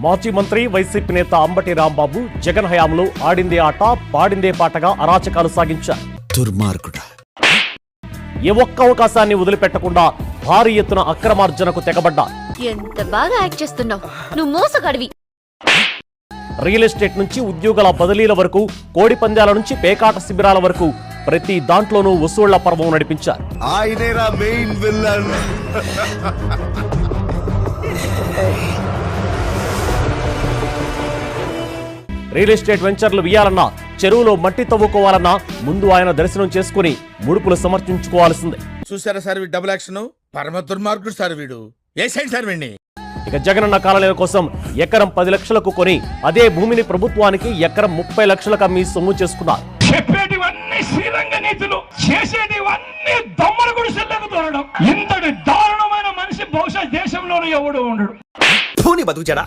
మాజీ మంత్రి వైసీపీ నేత అంబటి రాంబాబు జగన్ హయాంలో ఆడిందే ఆట పాడిందే పాటగా అరాచకాలు సాగించారు. దుర్మార్గుడా. ఏ ఒక్క అవకాశాన్ని వదిలిపెట్టకుండా భారీ ఎత్తున అక్రమార్జనకు తెగబడ్డా. ఎంత బాగా యాక్ట్ చేస్తున్నావు, నువ్వు మోసగాడివి. రియల్ ఎస్టేట్ నుంచి ఉద్యోగాల బదిలీల వరకు, కోడి పందాల నుంచి పేకాట శిబిరాల వరకు ప్రతి దాంట్లోనూ వసూళ్ల పర్వం నడిపించారు. ఆయనేరా మెయిన్ విల్లన్. రియల్ ఎస్టేట్ వెంచర్లు వేయాలన్నా, చెరువులో మట్టి తవ్వుకోవాలన్నా ముందు ఆయన దర్శనం చేసుకుని ముడుపులు సమర్పించుకోవాల్సిందే. చూసారా సార్ వీడు డబుల్ యాక్షన్, పరమ దుర్మార్గుడు సార్ వీడు. ఏ సైడ్ సార్ వీడిని? ఇక జగనన్న కాలనీల కోసం ఎకరం 10 లక్షలకు కొని అదే భూమిని ప్రభుత్వానికి ఎకరం 30 లక్షలకు అమ్మి సొమ్ము చేసుకున్నారు. చెప్పేటివన్నీ శ్రీరంగ నీతులు, చేసేటివన్నీ దొమ్మల గుడిసెల్లకు దూరడం. ఇంతటి దారుణమైన మనిషి బహుశా దేశంలోనూ ఎవడు ఉండడు. బతుకుచాడా